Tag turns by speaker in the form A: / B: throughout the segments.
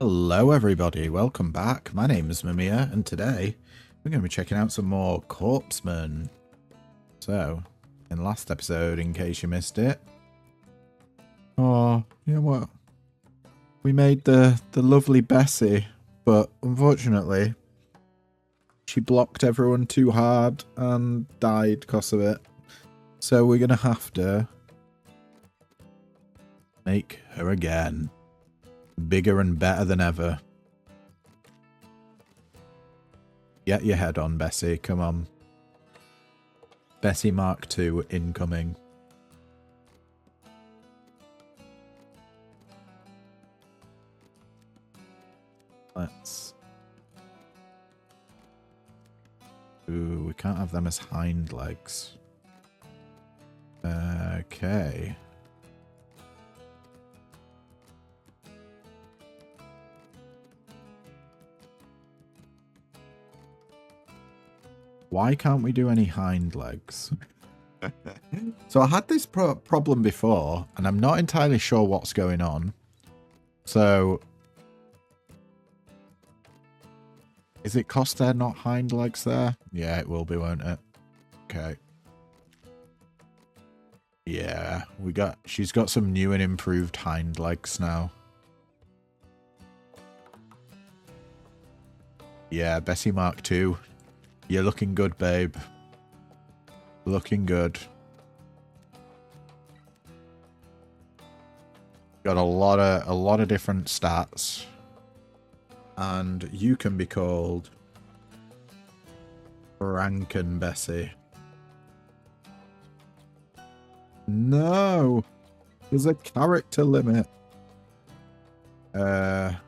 A: Hello everybody, welcome back. My name is Mamiya and today we're going to be checking out some more Corpsmen. So, in the last episode, in case you missed it, you know what? We made the lovely Bessie, but unfortunately she blocked everyone too hard and died because of it. So we're going to have to make her again. Bigger and better than ever. Get your head on, Bessie. Come on. Bessie Mark II incoming. Let's... Ooh, we can't have them as hind legs. Okay. Why can't we do any hind legs? So I had this problem before, and I'm not entirely sure what's going on. So, is it 'cause they're not hind legs there? Yeah, it will be, won't it? Okay. Yeah, she's got some new and improved hind legs now. Yeah, Bessie Mark II. You're looking good, babe. Looking good. Got a lot of different stats. And you can be called Franken Bessie. No! There's a character limit. Back.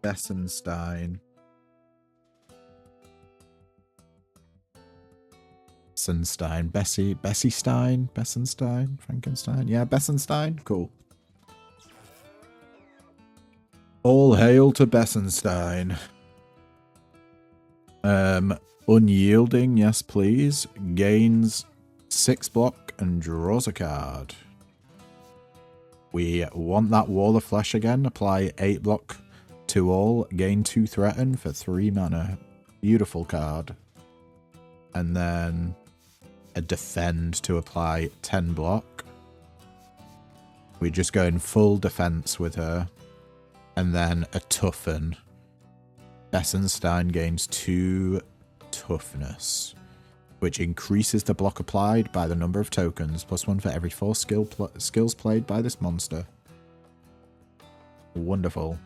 A: Bessenstein. Bessie Stein? Bessenstein? Frankenstein? Yeah, Bessenstein? Cool. All hail to Bessenstein. Unyielding, yes please. Gains 6 block and draws a card. We want that Wall of Flesh again. Apply 8 block to all. Gain 2 threaten for 3 mana. Beautiful card. And then a defend to apply 10 block. We just go in full defense with her. And then a toughen. Bessenstein gains 2 toughness, which increases the block applied by the number of tokens, +1 for every 4 skills played by this monster. Wonderful.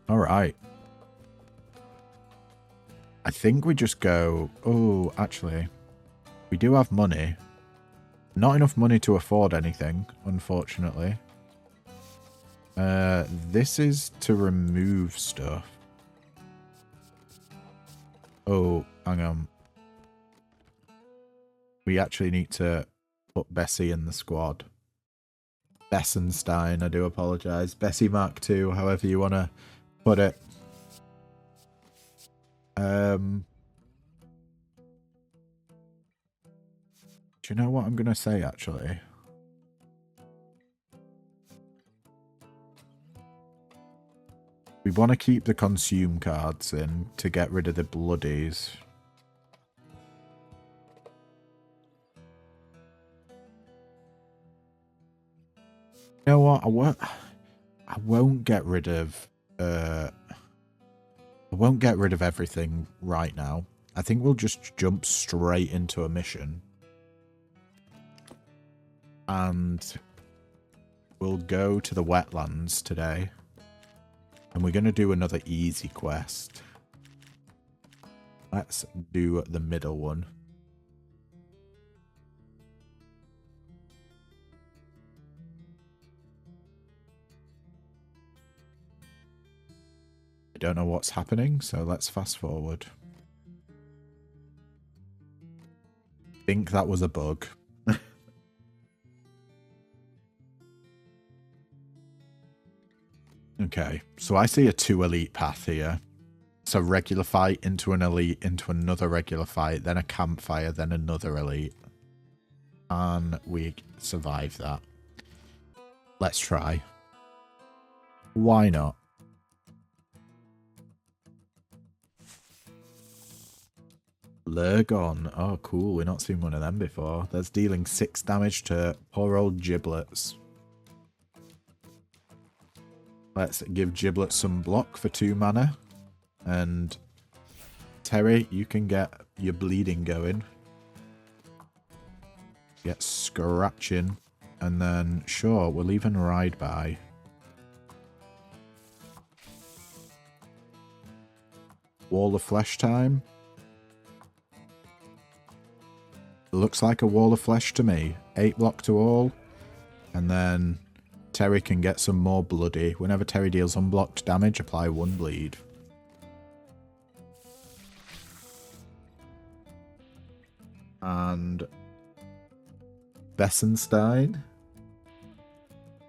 A: Alright. I think we just go... Oh, actually. We do have money. Not enough money to afford anything, unfortunately. This is to remove stuff. Oh, hang on. We actually need to put Bessie in the squad. Bessenstein, I do apologise. Bessie Mark II, however you want to put it. Do you know what I'm going to say, actually? We want to keep the consume cards in to get rid of the bloodies. You know what? I won't get rid of everything right now. I think we'll just jump straight into a mission. And we'll go to the wetlands today. And we're going to do another easy quest. Let's do the middle one. I don't know what's happening, so let's fast forward. I think that was a bug. Okay, so I see a 2 elite path here. So regular fight into an elite, into another regular fight, then a campfire, then another elite. And we survive that. Let's try. Why not? Lurgon. Oh, cool. We've not seen one of them before. That's dealing 6 damage to poor old Giblets. Let's give Giblet some block for 2 mana. And Terry, you can get your bleeding going. Get scratching. And then, sure, we'll even ride by. Wall of Flesh time. Looks like a Wall of Flesh to me. 8 block to all. And then Terry can get some more bloody. Whenever Terry deals unblocked damage, apply 1 bleed. And Bessenstein.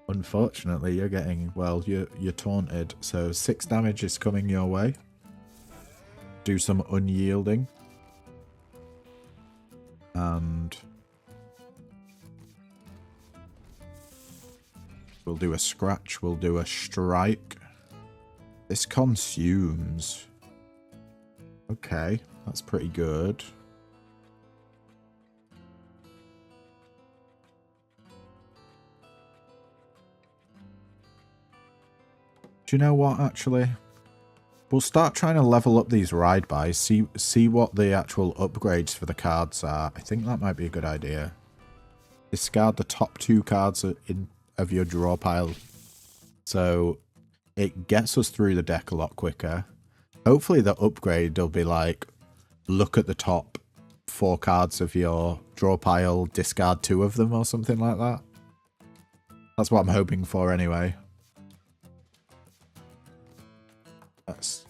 A: Unfortunately, you're getting, well, you're taunted. So 6 damage is coming your way. Do some unyielding. And we'll do a scratch, we'll do a strike. This consumes. Okay, that's pretty good. Do you know what, actually? We'll start trying to level up these ride-bys, see what the actual upgrades for the cards are. I think that might be a good idea. Discard the top 2 cards of your draw pile. So it gets us through the deck a lot quicker. Hopefully the upgrade will be like, look at the top 4 cards of your draw pile, discard 2 of them or something like that. That's what I'm hoping for anyway. Let's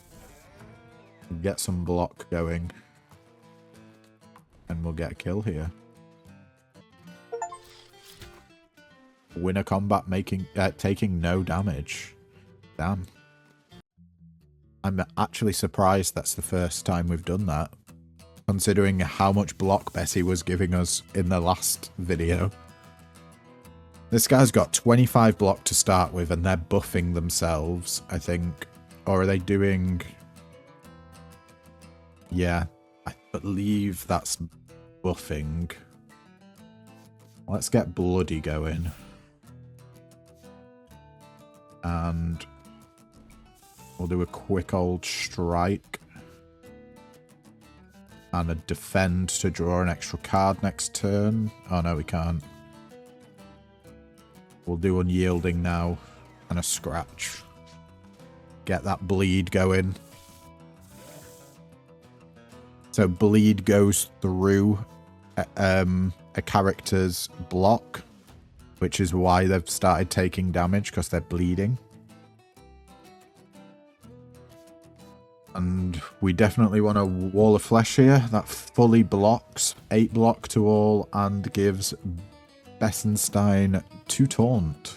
A: get some block going. And we'll get a kill here. Win a combat taking no damage. Damn. I'm actually surprised that's the first time we've done that. Considering how much block Bessie was giving us in the last video. This guy's got 25 block to start with and they're buffing themselves, I think. Or are they doing... Yeah, I believe that's buffing. Let's get bloody going. And we'll do a quick old strike. And a defend to draw an extra card next turn. Oh no, we can't. We'll do unyielding now. And a scratch. Get that bleed going. So bleed goes through a character's block, which is why they've started taking damage, because they're bleeding. And we definitely want a Wall of Flesh here that fully blocks, 8 block to all, and gives Bessenstein 2 taunt.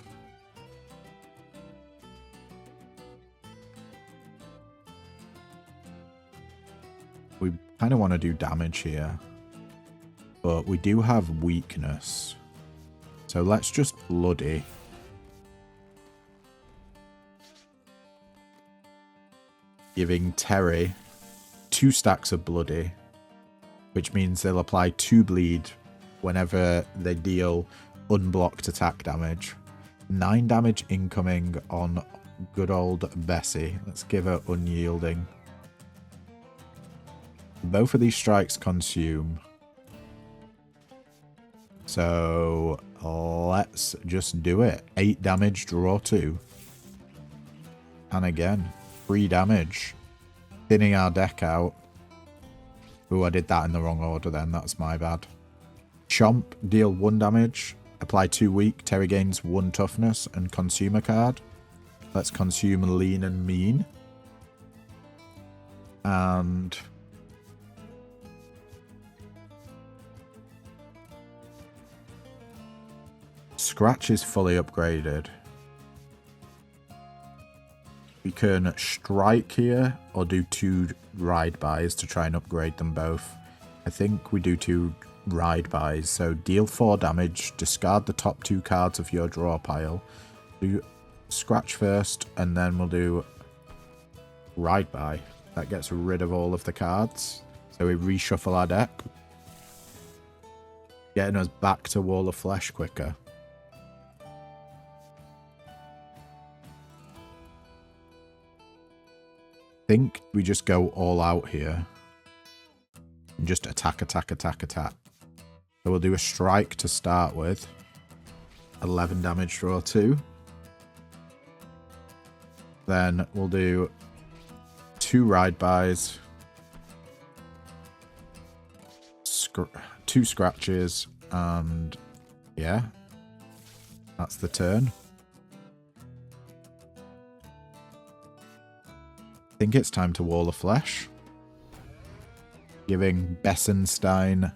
A: We kind of want to do damage here, but we do have weakness. So let's just bloody. Giving Terry 2 stacks of bloody, which means they'll apply 2 bleed whenever they deal unblocked attack damage. 9 damage incoming on good old Bessie. Let's give her unyielding. Both of these strikes consume. So let's just do it. 8 damage, draw 2. And again, 3 damage. Thinning our deck out. Ooh, I did that in the wrong order then. That's my bad. Chomp, deal 1 damage. Apply 2 weak. Terry gains 1 toughness and consume a card. Let's consume lean and mean. And... Scratch is fully upgraded. We can strike here or do 2 ride-bys to try and upgrade them both. I think we do 2 ride-bys. So deal 4 damage, discard the top 2 cards of your draw pile, Do scratch first, and then we'll do ride by. That gets rid of all of the cards. So we reshuffle our deck, getting us back to Wall of Flesh quicker. I think we just go all out here and just attack, attack, attack, attack. So we'll do a strike to start with. 11 damage, draw 2. Then we'll do 2 ride-bys. 2 scratches, and yeah, that's the turn. I think it's time to Wall of Flesh. Giving Bessenstein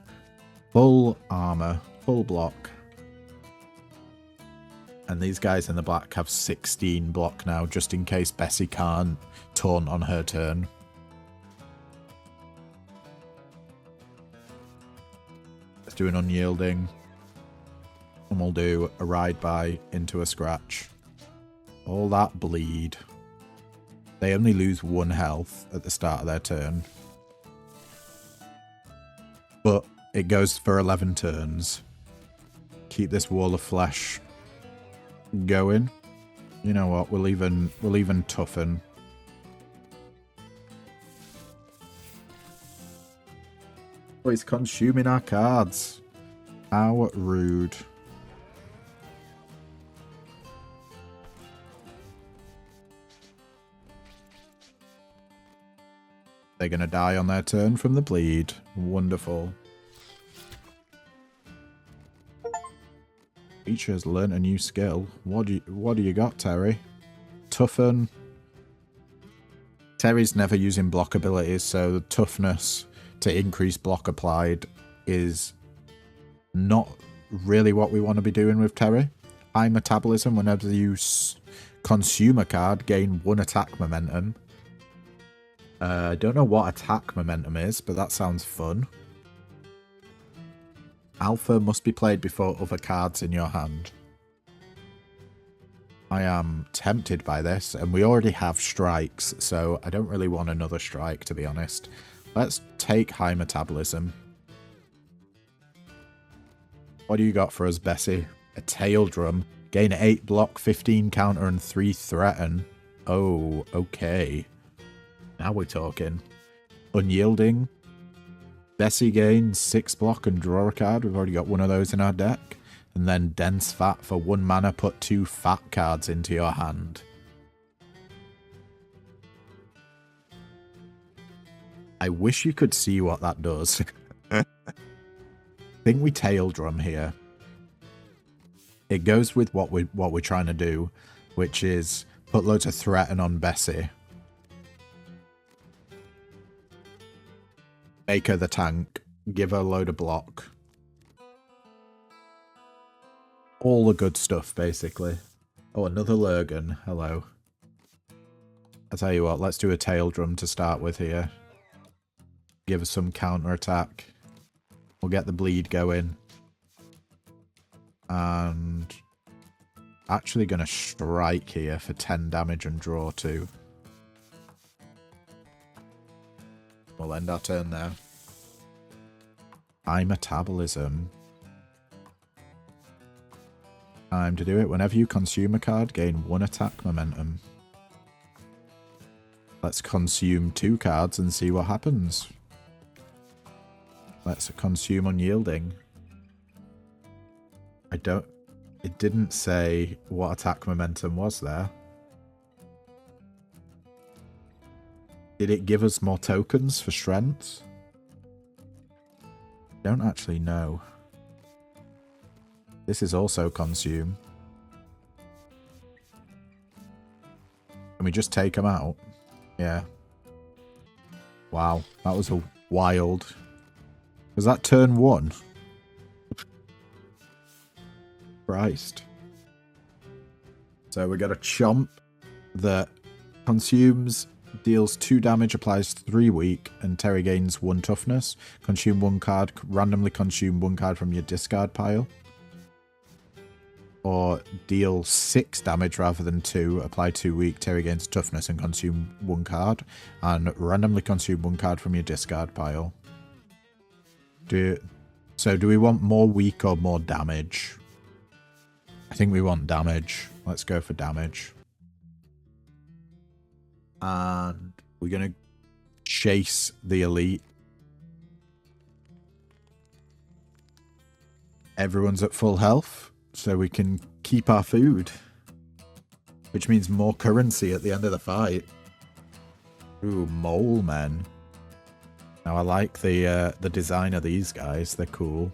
A: full armor, full block. And these guys in the black have 16 block now, just in case Bessie can't taunt on her turn. Let's do an unyielding. And we'll do a ride by into a scratch. All that bleed. They only lose 1 health at the start of their turn. But it goes for 11 turns. Keep this Wall of Flesh going. You know what? We'll even toughen. Oh, he's consuming our cards. How rude. They're going to die on their turn from the bleed. Wonderful. Creature has learnt a new skill. What do you got, Terry? Toughen. Terry's never using block abilities, so the toughness to increase block applied is not really what we want to be doing with Terry. High metabolism, whenever you consume a card, gain 1 attack momentum. I don't know what attack momentum is, but that sounds fun. Alpha must be played before other cards in your hand. I am tempted by this, and we already have strikes, so I don't really want another strike, to be honest. Let's take high metabolism. What do you got for us, Bessie? A tail drum. Gain 8 block, 15 counter, and 3 threaten. Oh, okay. Now we're talking. Unyielding. Bessie gains 6 block and draw a card. We've already got one of those in our deck. And then Dense Fat for 1 mana. Put 2 fat cards into your hand. I wish you could see what that does. I think we tail drum here. It goes with what we're trying to do, which is put loads of threaten on Bessie. Make her the tank. Give her a load of block. All the good stuff, basically. Oh, another Lurgan. Hello. I'll tell you what, let's do a tail drum to start with here. Give us some counter attack. We'll get the bleed going. And actually going to strike here for 10 damage and draw 2. We'll end our turn there. High metabolism. Time to do it. Whenever you consume a card, gain 1 attack momentum. Let's consume 2 cards and see what happens. Let's consume unyielding. It didn't say what attack momentum was there. Did it give us more tokens for strength? Don't actually know. This is also consume. Can we just take them out? Yeah. Wow, that was a wild. Was that turn 1? Christ. So we got a chomp that consumes, deals 2 damage, applies 3 weak, and Terry gains 1 toughness. Consume 1 card, randomly consume 1 card from your discard pile. or deal 6 damage rather than 2. Apply 2 weak. Terry gains toughness and consume 1 card. And randomly consume 1 card from your discard pile. So do we want more weak or more damage? I think we want damage. Let's go for damage. And we're going to chase the elite. Everyone's at full health, so we can keep our food. Which means more currency at the end of the fight. Ooh, mole men. Now I like the design of these guys. They're cool.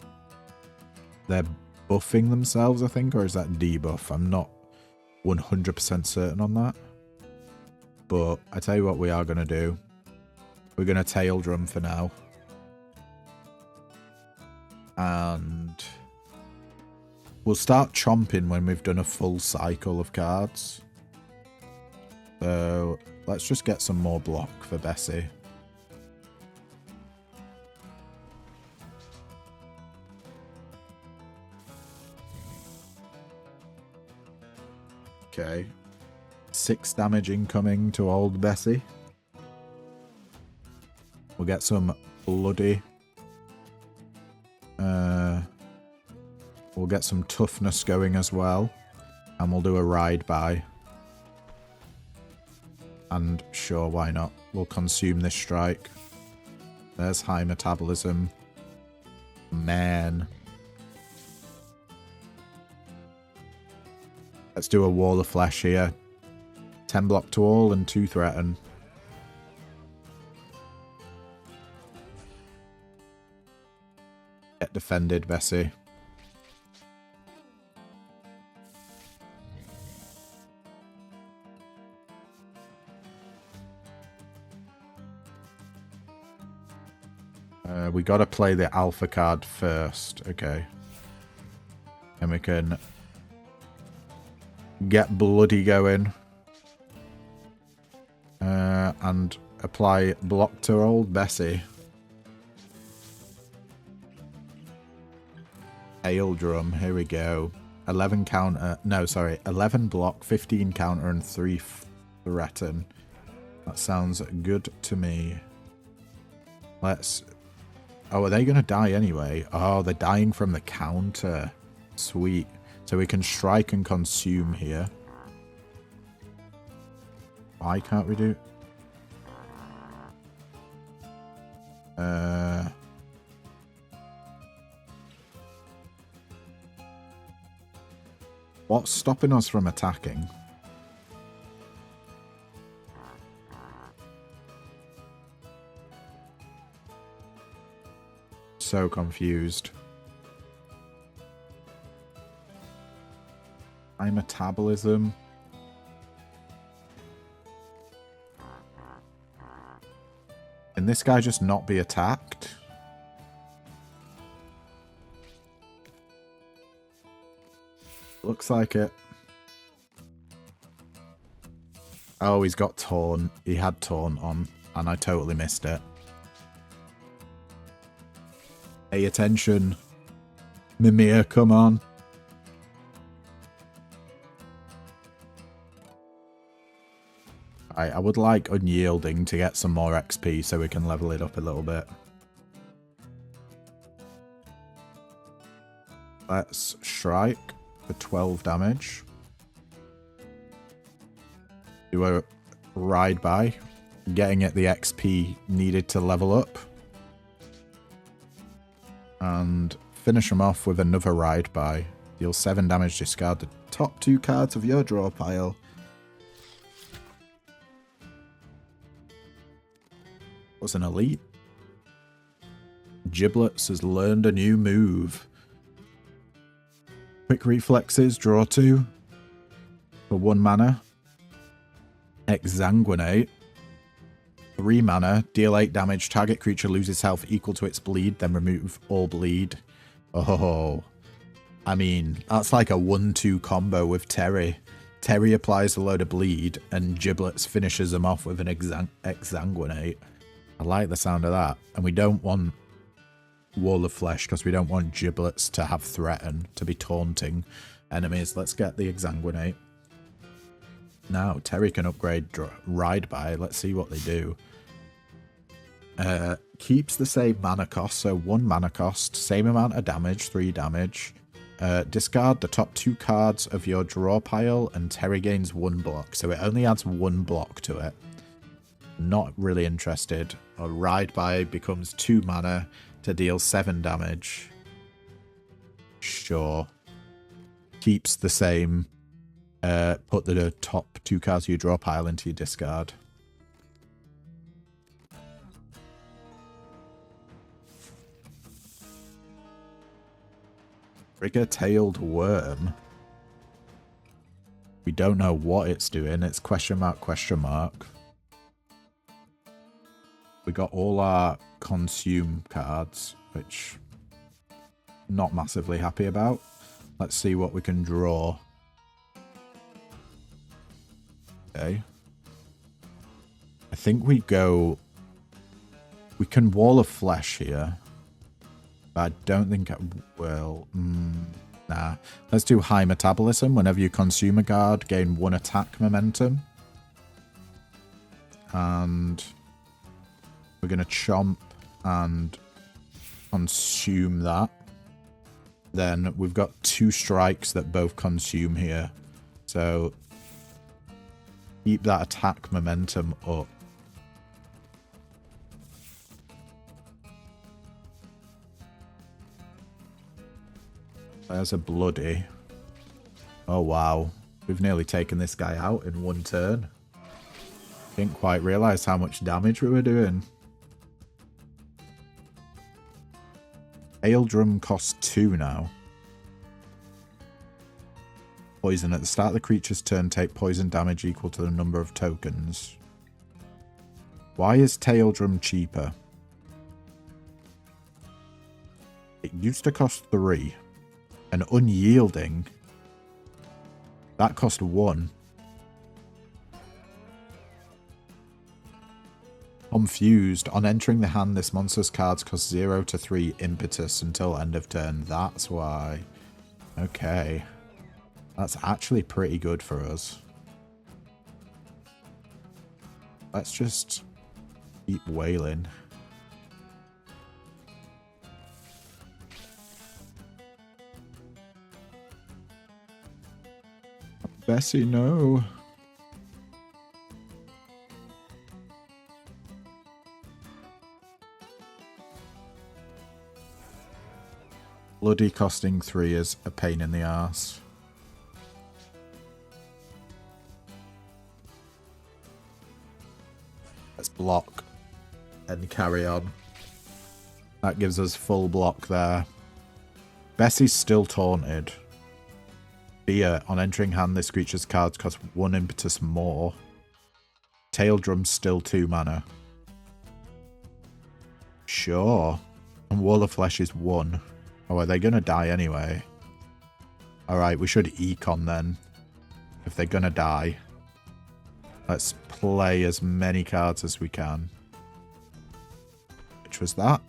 A: They're buffing themselves, I think, or is that debuff? I'm not 100% certain on that. But I tell you what we are going to do. We're going to tail drum for now. And we'll start chomping when we've done a full cycle of cards. So let's just get some more block for Bessie. Okay. 6 damage incoming to old Bessie. We'll get some bloody. We'll get some toughness going as well. And we'll do a ride by. And sure, why not? We'll consume this strike. There's high metabolism. Man. Let's do a wall of flesh here. 10 block to all and 2 threaten. Get defended, Bessie. We gotta play the alpha card first. Okay. And we can get bloody going. And apply block to old Bessie. Tail drum, here we go. 11 counter, no, sorry, 11 block, 15 counter, and 3 threaten. That sounds good to me. Let's... Oh, are they going to die anyway? Oh, they're dying from the counter. Sweet. So we can strike and consume here. Why can't we do... What's stopping us from attacking? So confused. High metabolism. Can this guy just not be attacked? Looks like it. Oh, he's got Taunt. He had Taunt on, and I totally missed it. Pay attention. Mimir, come on. I would like Unyielding to get some more XP so we can level it up a little bit. Let's strike for 12 damage. Do a ride by, getting it the XP needed to level up. And finish him off with another ride by. Deal 7 damage, discard the top 2 cards of your draw pile. Was an elite. Giblets has learned a new move. Quick reflexes, draw 2. For 1 mana. Exsanguinate. 3 mana, deal 8 damage. Target creature loses health equal to its bleed, then remove all bleed. Oh, I mean, that's like a 1-2 combo with Terry. Terry applies a load of bleed, and Giblets finishes them off with an Exsanguinate. I like the sound of that. And we don't want Wall of Flesh, because we don't want Giblets to have Threaten, to be taunting enemies. Let's get the Exsanguinate. Now, Terry can upgrade Ride By. Let's see what they do. Keeps the same mana cost, so 1 mana cost, same amount of damage, 3 damage. Discard the top 2 cards of your draw pile, and Terry gains 1 block, so it only adds 1 block to it. Not really interested. A Ride By becomes 2 mana to deal 7 damage. Sure. Keeps the same. Put the top 2 cards of your draw pile into your discard. Trigger-tailed worm. We don't know what it's doing. It's question mark, question mark. We got all our consume cards, which I'm not massively happy about. Let's see what we can draw. Okay. I think we go... We can Wall of Flesh here. But I don't think I will. Nah. Let's do High Metabolism. Whenever you consume a guard, gain 1 attack momentum. And we're going to Chomp and consume that. Then we've got 2 strikes that both consume here. So keep that attack momentum up. There's a bloody. Oh, wow. We've nearly taken this guy out in 1 turn. Didn't quite realise how much damage we were doing. Hail Drum costs 2 now. Poison. At the start of the creature's turn, take poison damage equal to the number of tokens. Why is Tail Drum cheaper? It used to cost 3. And Unyielding, that cost 1. Confused. On entering the hand, this monster's cards cost 0 to 3 impetus until end of turn. That's why. Okay. That's actually pretty good for us. Let's just keep wailing. Bessie, no. Bloody costing 3 is a pain in the arse. Let's block and carry on. That gives us full block there. Bessie's still taunted. Fear. On entering hand, this creature's cards cost 1 impetus more. Tail Drum's still 2 mana. Sure. And Wall of Flesh is 1. Oh, are they going to die anyway? Alright, we should econ then. If they're going to die. Let's play as many cards as we can. Which was that.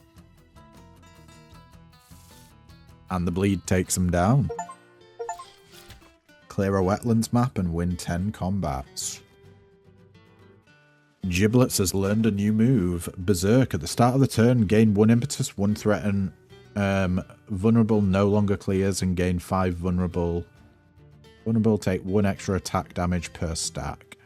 A: And the bleed takes them down. Clear a wetlands map and win 10 combats. Giblets has learned a new move. Berserk. At the start of the turn, gain 1 impetus, 1 threaten. Vulnerable no longer clears and gain 5 vulnerable. Vulnerable take 1 extra attack damage per stack.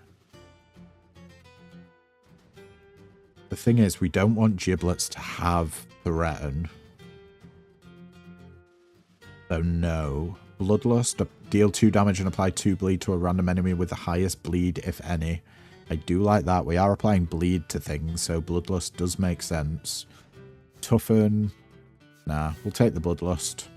A: The thing is, we don't want Giblets to have threaten. So no. Bloodlust. Deal 2 damage and apply 2 bleed to a random enemy with the highest bleed, if any. I do like that. We are applying bleed to things, so Bloodlust does make sense. Toughen. Nah, we'll take the Bloodlust.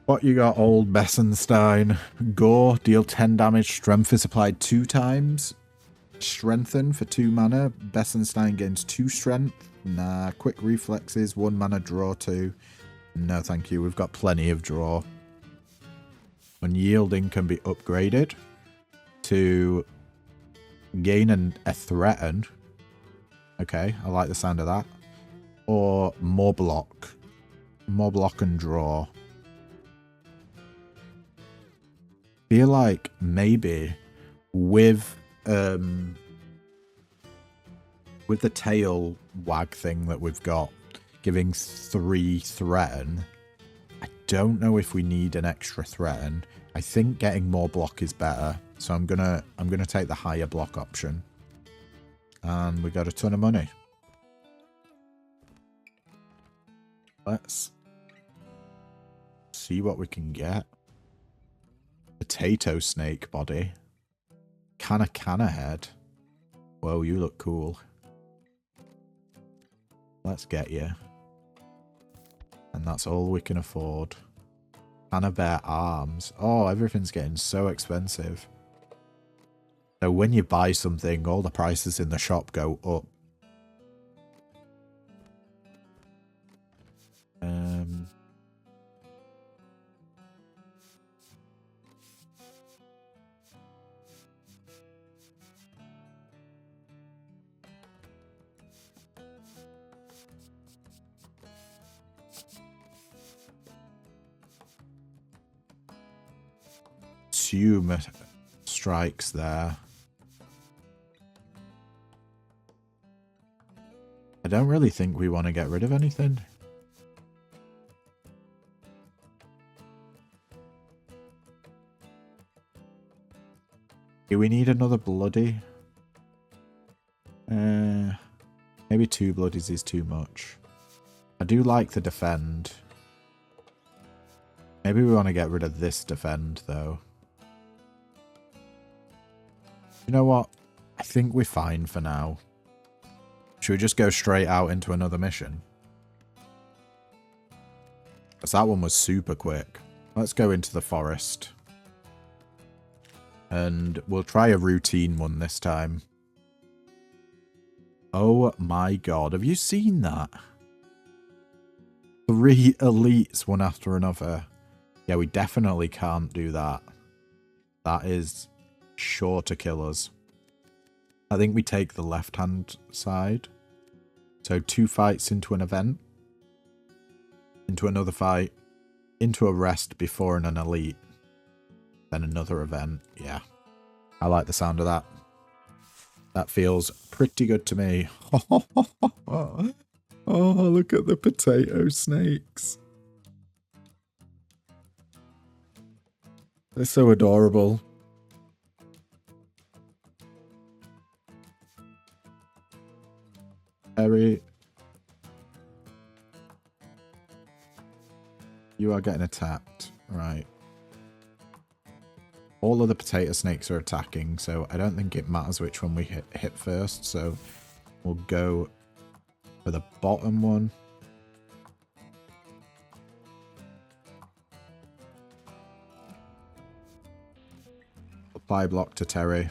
A: What you got, old Bessenstein? Gore. Deal 10 damage. Strength is applied 2 times. Strengthen for 2 mana. Bessenstein gains 2 strength. Nah. Quick reflexes. 1 mana. Draw 2. No, thank you. We've got plenty of draw. Unyielding can be upgraded to gain a threaten. Okay, I like the sound of that. Or more block. More block and draw. Feel like maybe with the tail wag thing that we've got, giving 3 threaten, I don't know if we need an extra threaten. I think getting more block is better, so I'm gonna take the higher block option. And we got a ton of money. Let's see what we can get. Potato snake body. Canna head. Whoa, you look cool. Let's get you. And that's all we can afford. Canna bear arms. Oh, everything's getting so expensive. So when you buy something, all the prices in the shop go up. Assume strikes there. I don't really think we want to get rid of anything. Do we need another bloody? Maybe 2 bloodies is too much. I do like the defend. Maybe we want to get rid of this defend though. You know what? I think we're fine for now. Should we just go straight out into another mission? Because that one was super quick. Let's go into the forest. And we'll try a routine one this time. Oh my god, have you seen that? 3 elites, one after another. Yeah, we definitely can't do that. That is sure to kill us. I think we take the left-hand side. So 2 fights into an event. Into another fight. Into a rest before an elite. Then another event. Yeah. I like the sound of that. That feels pretty good to me. Oh, look at the potato snakes. They're so adorable. Harry. You are getting attacked. Right. All of the potato snakes are attacking, so I don't think it matters which one we hit first, so we'll go for the bottom one. Apply block to Terry.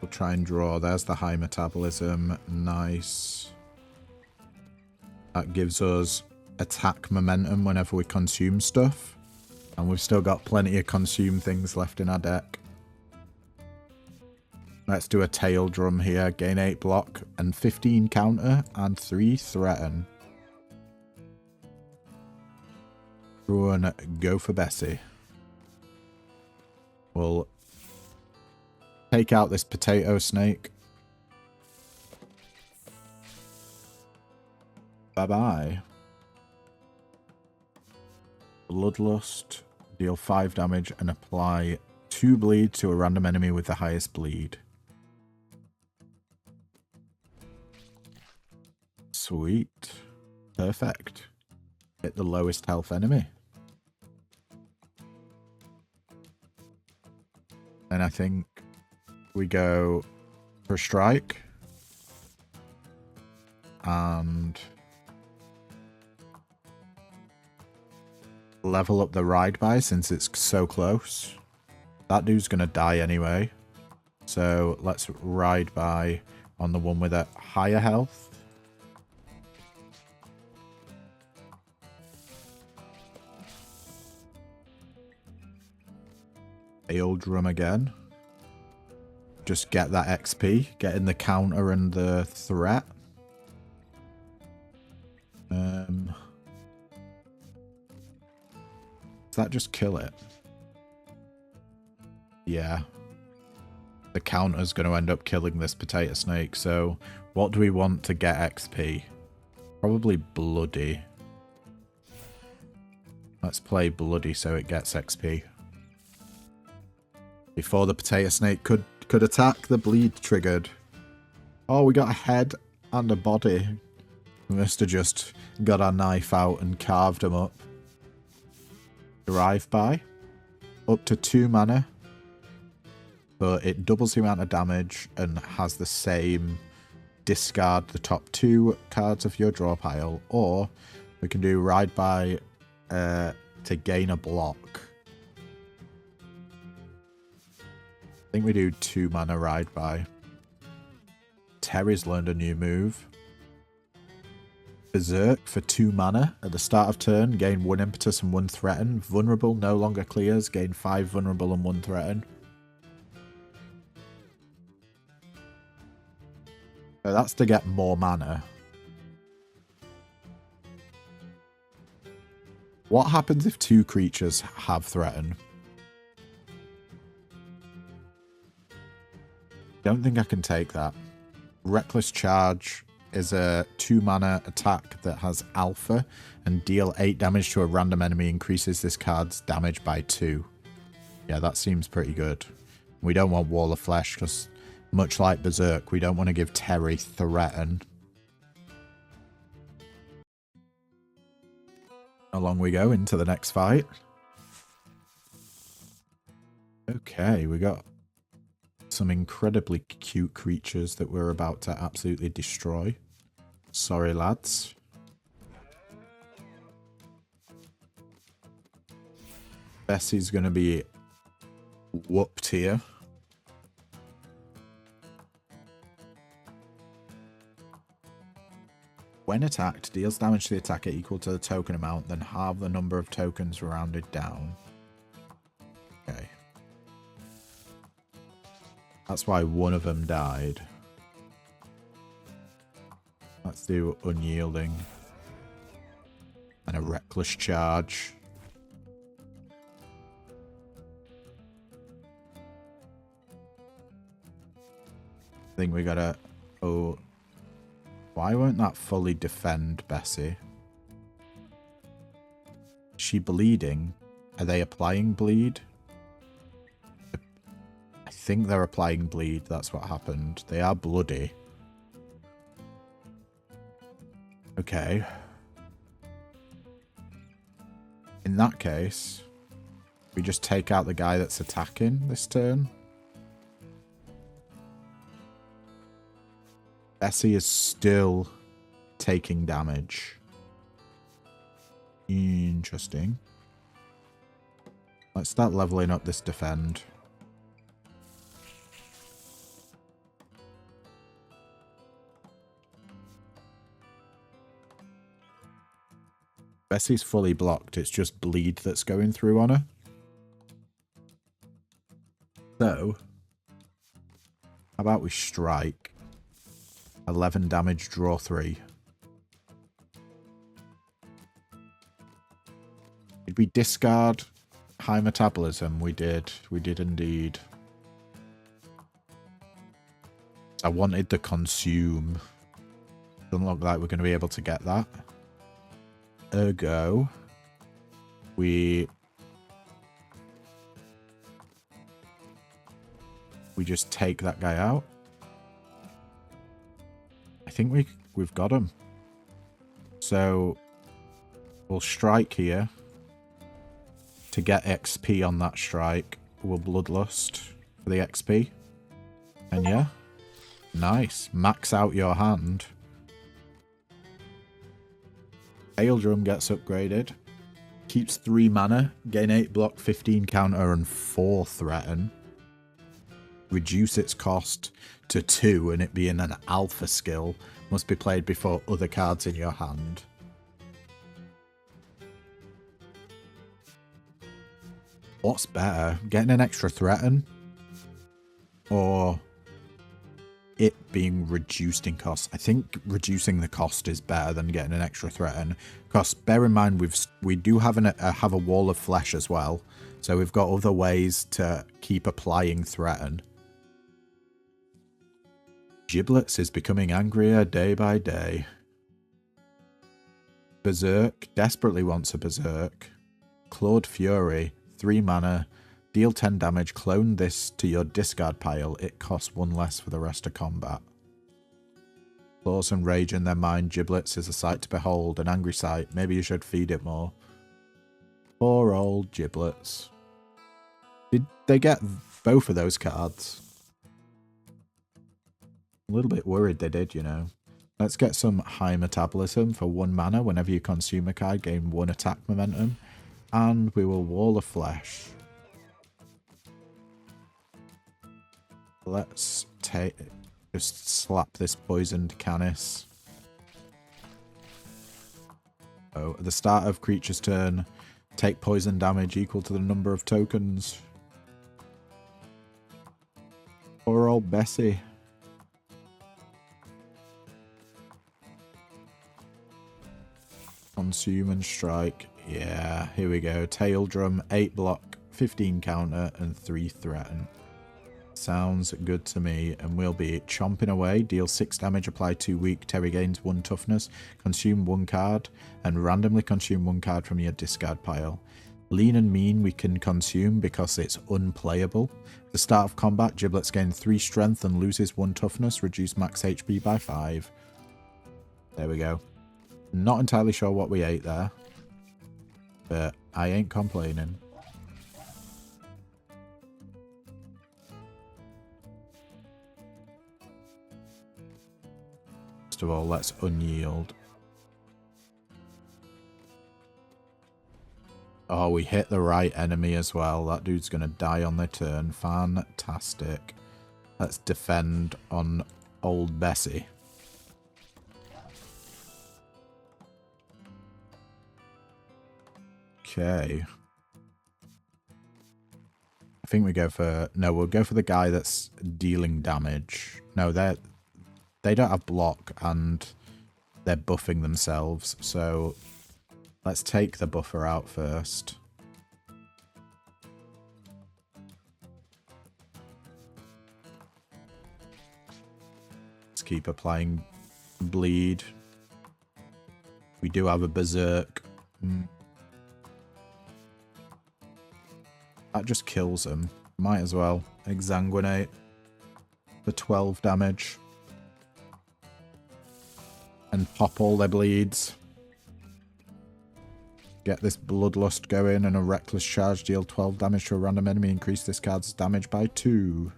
A: We'll try and draw. There's the high metabolism. Nice. That gives us attack momentum whenever we consume stuff. And we've still got plenty of consume things left in our deck. Let's do a tail drum here. Gain 8 block and 15 counter and 3 threaten. Everyone go for Bessie. We'll take out this potato snake. Bye-bye. Bloodlust. Deal 5 damage and apply 2 bleed to a random enemy with the highest bleed. Sweet. Perfect. Hit the lowest health enemy. And I think we go for a strike. And level up the ride by since it's so close. That dude's going to die anyway. So let's ride by on the one with a higher health. Ale Drum again. Just get that XP. Get in the counter and the threat. Does that just kill it? Yeah. The counter's going to end up killing this potato snake, so what do we want to get XP? Probably Bloody. Let's play Bloody so it gets XP. Before the potato snake could attack, the bleed triggered. Oh, we got a head and a body. We must have just got our knife out and carved them up. Drive by. Up to 2 mana. But it doubles the amount of damage and has the same discard the top 2 cards of your draw pile. Or we can do Ride By to gain a block. I think we do 2 mana Ride By. Terry's learned a new move. Berserk for 2 mana. At the start of turn, gain 1 impetus and 1 threaten. Vulnerable no longer clears. Gain 5 vulnerable and 1 threaten. So that's to get more mana. What happens if 2 creatures have threaten? Don't think I can take that. Reckless Charge is a 2 mana attack that has alpha and deal 8 damage to a random enemy, increases this card's damage by 2. Yeah, that seems pretty good. We don't want Wall of Flesh because, much like Berserk, we don't want to give Terry threaten. Along we go into the next fight. Okay, we got some incredibly cute creatures that we're about to absolutely destroy. Sorry, lads. Bessie's going to be whooped here. When attacked, deals damage to the attacker equal to the token amount, then halve the number of tokens rounded down. Okay. That's why one of them died. Let's do Unyielding. And a Reckless Charge. I think we gotta... Oh... Why won't that fully defend Bessie? Is she bleeding? Are they applying bleed? I think they're applying bleed. That's what happened. They are bloody. Okay. In that case, we just take out the guy that's attacking this turn. Bessie is still taking damage. Interesting. Let's start leveling up this defend. Bessie's fully blocked. It's just bleed that's going through on her. So, how about we strike? 11 damage, draw 3. Did we discard high metabolism? We did. We did indeed. I wanted to consume. Doesn't look like we're going to be able to get that. Ergo, we just take that guy out. I think we've got him. So we'll strike here to get XP on that strike. We'll Bloodlust for the XP. And yeah, nice. Max out your hand. Ale Drum gets upgraded. Keeps 3 mana. Gain 8 block, 15 counter, and 4 threaten. Reduce its cost to 2, and it being an alpha skill must be played before other cards in your hand. What's better? Getting an extra threaten? Or it being reduced in cost? I think reducing the cost is better than getting an extra threaten. Because bear in mind, we do have a wall of flesh as well. So we've got other ways to keep applying threaten. Giblets is becoming angrier day by day. Berserk desperately wants a Berserk. Clawed Fury, 3 mana, deal 10 damage, clone this to your discard pile. It costs 1 less for the rest of combat. Claws and rage in their mind. Giblets is a sight to behold, an angry sight. Maybe you should feed it more. Poor old Giblets. Did they get both of those cards? A little bit worried they did, you know. Let's get some high metabolism for 1 mana. Whenever you consume a card, gain 1 attack momentum. And we will wall of flesh. Let's just slap this poisoned Canis. Oh, at the start of creature's turn, take poison damage equal to the number of tokens. Poor old Bessie. Consume and strike. Yeah, here we go. Tail drum, 8 block, 15 counter, and 3 threaten. Sounds good to me, and we'll be chomping away. Deal 6 damage, apply 2 weak. Terry gains 1 toughness. Consume 1 card, and randomly consume 1 card from your discard pile. Lean and Mean we can consume because it's unplayable. At the start of combat, Giblets gain 3 strength and loses 1 toughness. Reduce max HP by 5. There we go. Not entirely sure what we ate there, but I ain't complaining. First of all, let's unyield. Oh, we hit the right enemy as well. That dude's going to die on their turn. Fantastic. Let's defend on old Bessie. Okay. I think we go for... No, we'll go for the guy that's dealing damage. No, they don't have block and they're buffing themselves. So let's take the buffer out first. Let's keep applying bleed. We do have a Berserk. That just kills him. Might as well. Exsanguinate for 12 damage. And pop all their bleeds. Get this Bloodlust going and a Reckless Charge. Deal 12 damage to a random enemy. Increase this card's damage by 2.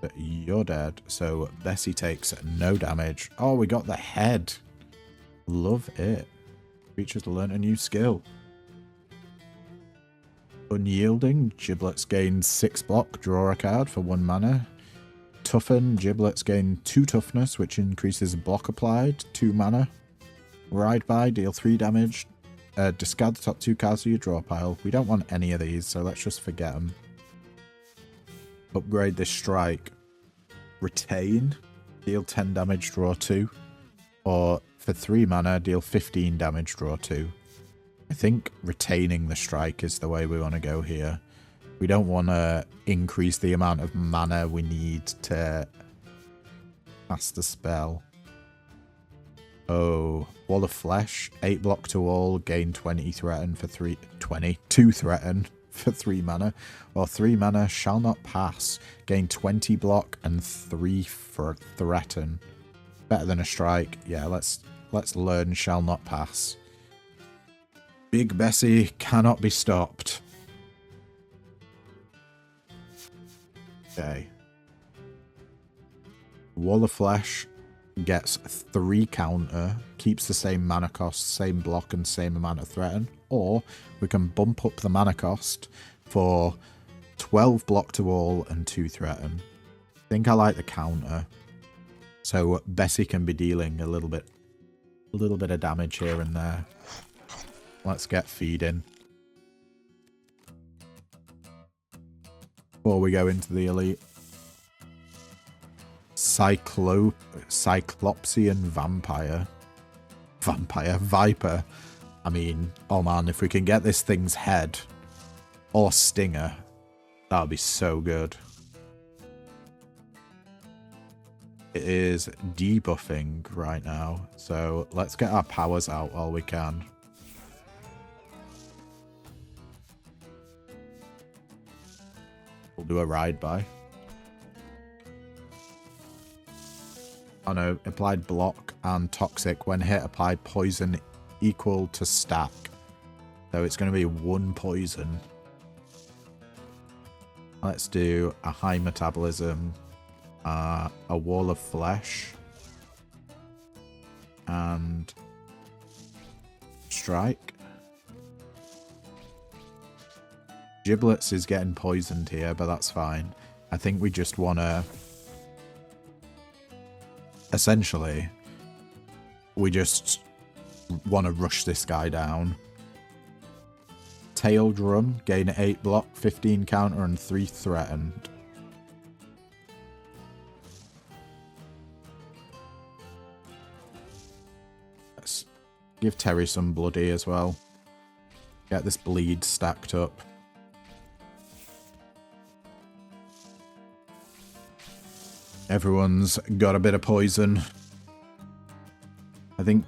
A: But you're dead. So Bessie takes no damage. Oh, we got the head. Love it. Creatures learn a new skill. Unyielding. Giblets gain 6 block. Draw a card for 1 mana. Toughen. Giblets gain 2 toughness, which increases block applied. 2 mana. Ride by. Deal 3 damage. Discard the top 2 cards of your draw pile. We don't want any of these, so let's just forget them. Upgrade this strike. Retain. Deal 10 damage. Draw 2. Or for 3 mana, deal 15 damage, draw 2. I think retaining the strike is the way we want to go here. We don't want to increase the amount of mana we need to cast the spell. Oh, Wall of Flesh, 8 block to all, gain 20 threaten for 2 threaten for 3 mana. Or 3 mana, Shall Not Pass, gain 20 block and 3 for threaten. Better than a strike. Yeah, let's learn Shall Not Pass. Big Bessie cannot be stopped. Okay. Wall of Flesh gets 3 counter, keeps the same mana cost, same block and same amount of threaten. Or we can bump up the mana cost for 12 block to all and 2 threaten. I think I like the counter. So Bessie can be dealing a little bit A little bit of damage here and there. Let's get feeding. Before we go into the elite. Cyclopsian Vampire. Viper. I mean, oh man, if we can get this thing's head or stinger, that would be so good. It is debuffing right now, so let's get our powers out while we can. We'll do a ride by. Oh no, applied block and toxic. When hit, apply poison equal to stack. So it's going to be 1 poison. Let's do a high metabolism, a wall of flesh, and strike. Giblets is getting poisoned here, but that's fine. I think we just want to... Essentially, we just want to rush this guy down. Tail drum, gain 8 block, 15 counter, and 3 threatened. Let's give Terry some bloody as well. Get this bleed stacked up. Everyone's got a bit of poison. I think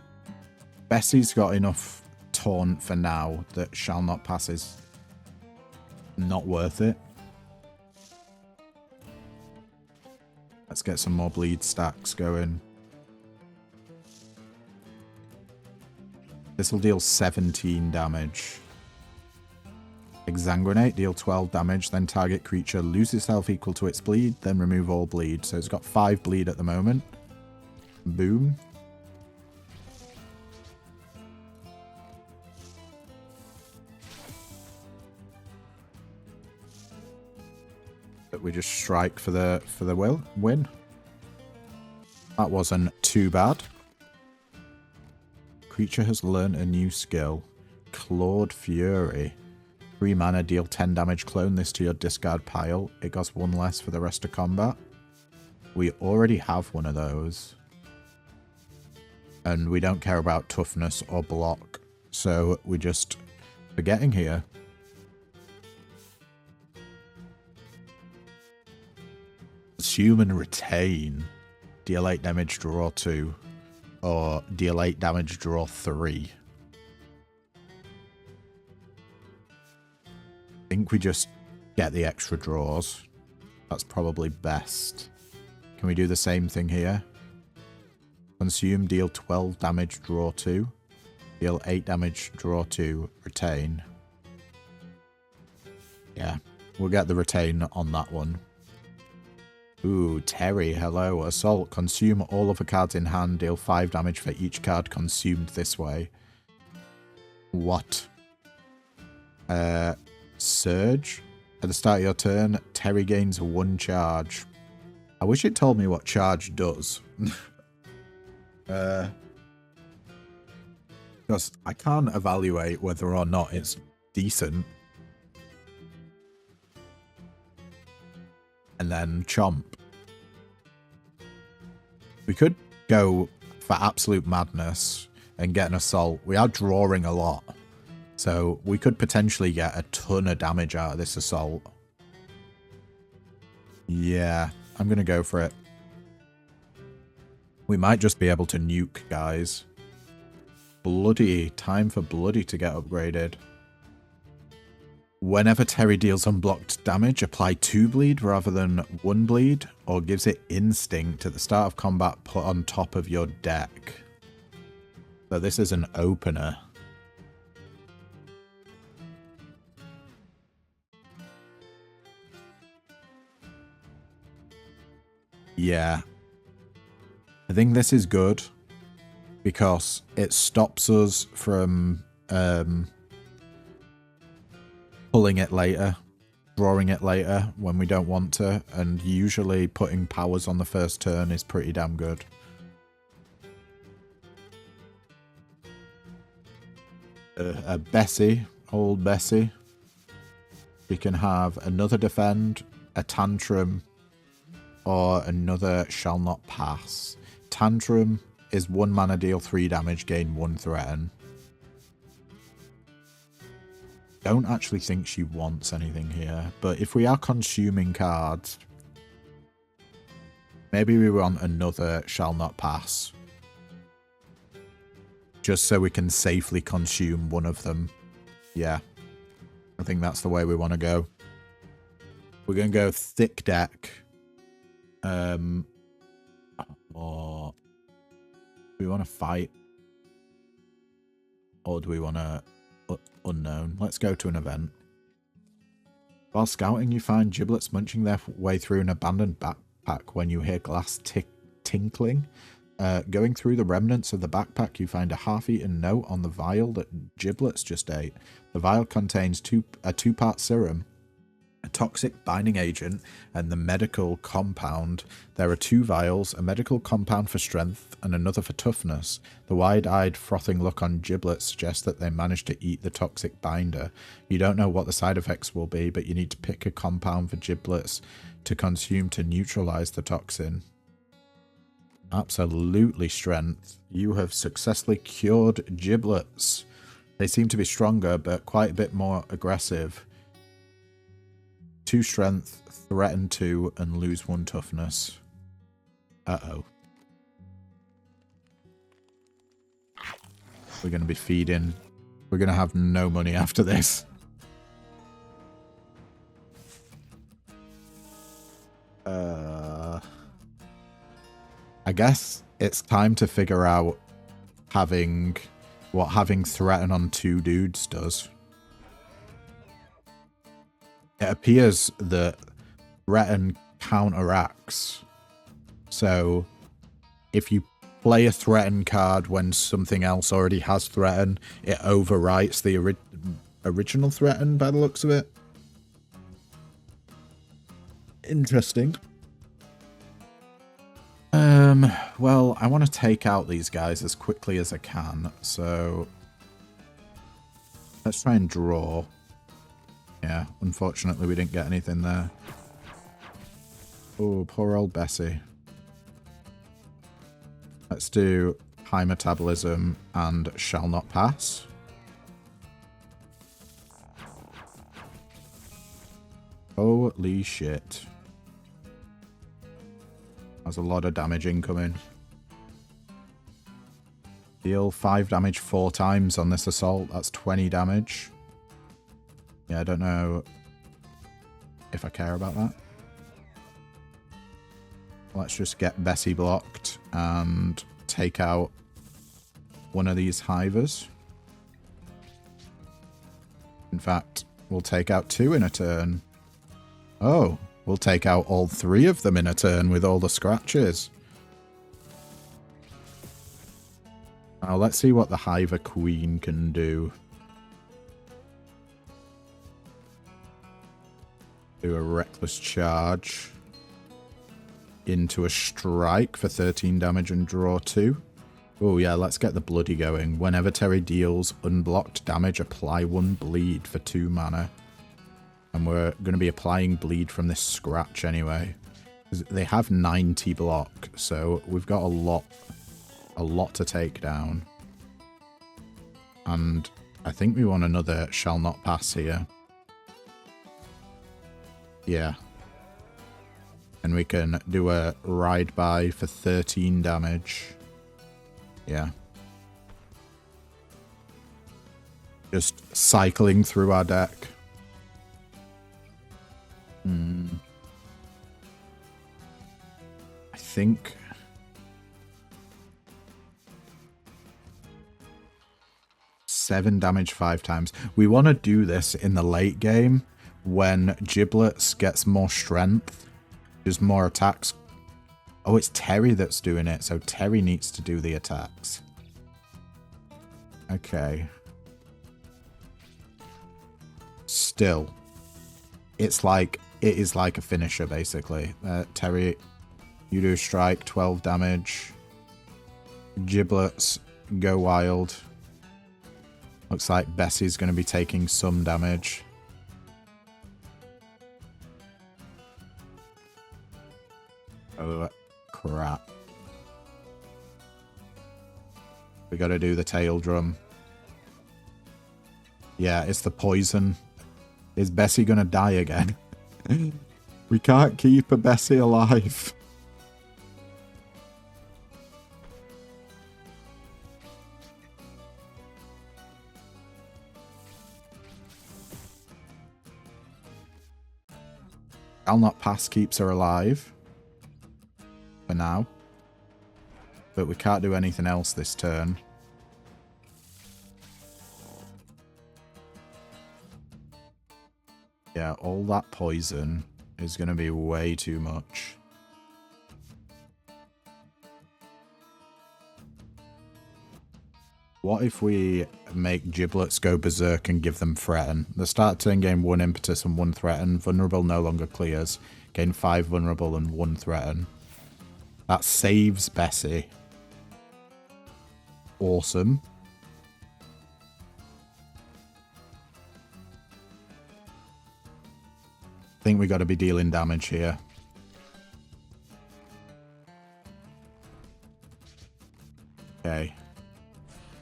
A: Bessie's got enough taunt for now that shall not pass is not worth it. Let's get some more bleed stacks going. This will deal 17 damage. Exsanguinate, deal 12 damage, then target creature loses health equal to its bleed, then remove all bleed. So it's got 5 bleed at the moment. Boom. But we just strike for the win. That wasn't too bad. Creature has learned a new skill. Clawed Fury. 3 mana, deal 10 damage, clone this to your discard pile. It costs 1 less for the rest of combat. We already have one of those. And we don't care about toughness or block. So we're just forgetting here. Assume and retain. Deal 8 damage, draw 2. Or deal 8 damage, draw 3. I think we just get the extra draws. That's probably best. Can we do the same thing here? Consume, deal 12 damage, draw 2. Deal 8 damage, draw 2, retain. Yeah, we'll get the retain on that one. Ooh, Terry, hello. Assault, consume all other cards in hand, deal 5 damage for each card consumed this way. What? Surge. At the start of your turn, Terry gains 1 charge. I wish it told me what charge does. Because I can't evaluate whether or not it's decent. And then chomp. We could go for absolute madness and get an assault. We are drawing a lot. So we could potentially get a ton of damage out of this assault. Yeah, I'm going to go for it. We might just be able to nuke, guys. Bloody. Time for Bloody to get upgraded. Whenever Terry deals unblocked damage, apply 2 bleed rather than 1 bleed, or gives it instinct at the start of combat put on top of your deck. So this is an opener. Yeah. I think this is good because it stops us from pulling it later, drawing it later when we don't want to, and usually putting powers on the first turn is pretty damn good. Bessie, old Bessie. We can have another defend, a tantrum, or another shall not pass. Tantrum is 1 mana, deal 3 damage, gain 1 threaten. Don't actually think she wants anything here, but if we are consuming cards, maybe we want another shall not pass. Just so we can safely consume one of them. Yeah. I think that's the way we want to go. We're going to go thick deck. Or do we want to fight? Or do we want to unknown? Let's go to an event. While scouting, you find giblets munching their way through an abandoned backpack when you hear glass tinkling. Going through the remnants of the backpack, you find a half-eaten note on the vial that giblets just ate. The vial contains a two-part serum, a toxic binding agent, and the medical compound. There are 2 vials, a medical compound for strength and another for toughness. The wide-eyed, frothing look on giblets suggests that they managed to eat the toxic binder. You don't know what the side effects will be, but you need to pick a compound for giblets to consume to neutralize the toxin. Absolutely strength. You have successfully cured giblets. They seem to be stronger, but quite a bit more aggressive. 2 strength, threaten 2, and lose 1 toughness. Uh-oh. We're going to be feeding. We're going to have no money after this. I guess it's time to figure out what having threaten on 2 dudes does. It appears that threaten counteracts. So if you play a threaten card when something else already has threaten, it overwrites the original threaten by the looks of it. Interesting. Well, I want to take out these guys as quickly as I can, so let's try and draw. Yeah, unfortunately we didn't get anything there. Oh, poor old Bessie. Let's do high metabolism and shall not pass. Holy shit. That's a lot of damage incoming. Deal 5 damage 4 times on this assault. That's 20 damage. Yeah, I don't know if I care about that. Let's just get Bessie blocked and take out one of these hivers. In fact, we'll take out 2 in a turn. Oh, we'll take out all 3 of them in a turn with all the scratches. Now let's see what the Hiver Queen can do. Do a reckless charge into a strike for 13 damage and draw 2. Oh yeah, let's get the bloody going. Whenever Terry deals unblocked damage, apply 1 bleed for 2 mana. And we're going to be applying bleed from this scratch anyway. They have 90 block, so we've got a lot to take down. And I think we want another shall not pass here. Yeah. And we can do a ride by for 13 damage. Yeah. Just cycling through our deck. I think... seven damage 5 times. We want to do this in the late game when Giblets gets more strength. There's more attacks. Oh, it's Terry that's doing it, so Terry needs to do the attacks. Okay. Still. It is like a finisher, basically. Terry, you do strike, 12 damage. Giblets, go wild. Looks like Bessie's going to be taking some damage. Oh, crap. We got to do the tail drum. Yeah, it's the poison. Is Bessie going to die again? We can't keep a Bessie alive. I'll not pass keeps her alive. For now. But we can't do anything else this turn. Yeah, all that poison is going to be way too much. What if we make Giblets go berserk and give them threaten? The start turn gain 1 impetus and 1 threaten. Vulnerable no longer clears. Gain 5 vulnerable and 1 threaten. That saves Bessie. Awesome. I think we got to be dealing damage here. Okay.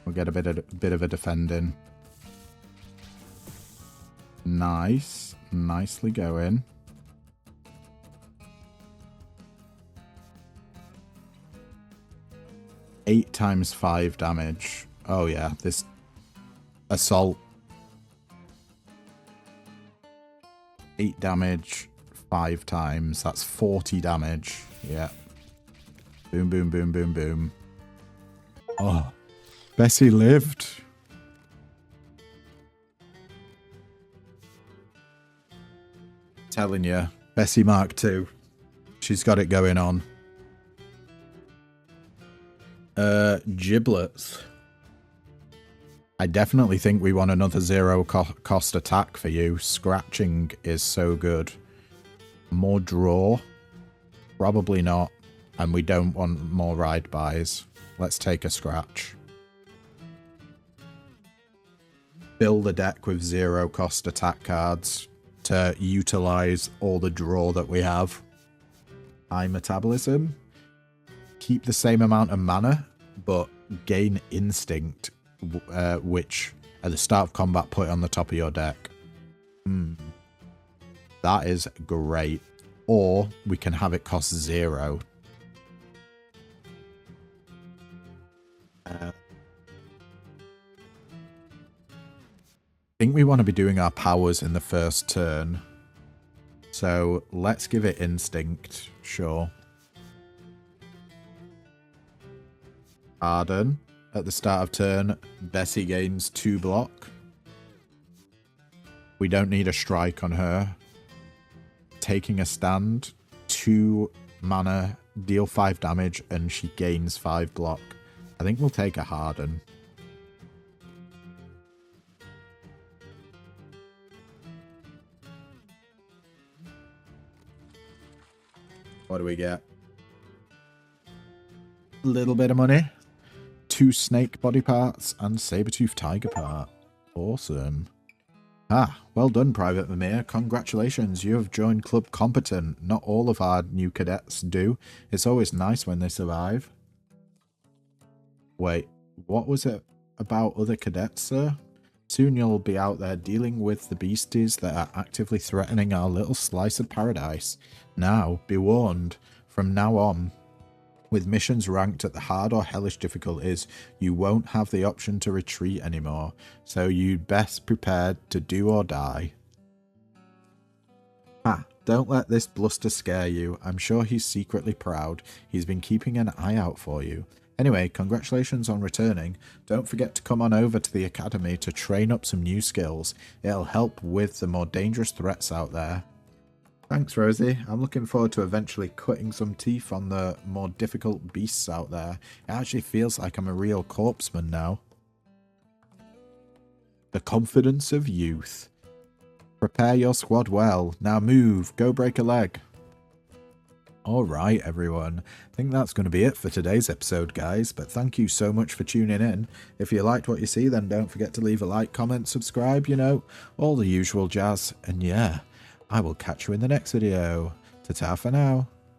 A: We'll get a bit of a defending. Nice. Nicely going. Eight times 5 damage. Oh yeah, this assault. 8 damage 5 times. That's 40 damage. Yeah. Boom, boom, boom, boom, boom. Oh. Bessie lived. Telling you. Bessie Mark II. She's got it going on. Giblets. I definitely think we want another 0 cost attack for you. Scratching is so good. More draw? Probably not. And we don't want more ride buys. Let's take a scratch. Build a deck with 0 cost attack cards to utilize all the draw that we have. High metabolism. Keep the same amount of mana, but gain instinct, which at the start of combat put on the top of your deck. That is great. Or we can have it cost 0. I think we want to be doing our powers in the first turn. So let's give it instinct, sure. Harden. At the start of turn, Bessie gains 2 block. We don't need a strike on her. Taking a stand, 2 mana, deal 5 damage, and she gains 5 block. I think we'll take a Harden. What do we get? A little bit of money. 2 snake body parts and saber-tooth tiger part. Awesome. Ah, well done, Private Mimir. Congratulations, you have joined Club Competent. Not all of our new cadets do. It's always nice when they survive. Wait, what was it about other cadets, sir? Soon you'll be out there dealing with the beasties that are actively threatening our little slice of paradise. Now, be warned, from now on, with missions ranked at the hard or hellish difficulties, you won't have the option to retreat anymore, so you'd best prepared to do or die. Ah, don't let this bluster scare you. I'm sure he's secretly proud. He's been keeping an eye out for you. Anyway, congratulations on returning. Don't forget to come on over to the academy to train up some new skills. It'll help with the more dangerous threats out there. Thanks, Rosie. I'm looking forward to eventually cutting some teeth on the more difficult beasts out there. It actually feels like I'm a real corpseman now. The confidence of youth. Prepare your squad well. Now move. Go break a leg. Alright everyone, I think that's going to be it for today's episode guys, but thank you so much for tuning in. If you liked what you see, then don't forget to leave a like, comment, subscribe, you know, all the usual jazz, and yeah, I will catch you in the next video. Ta-ta for now.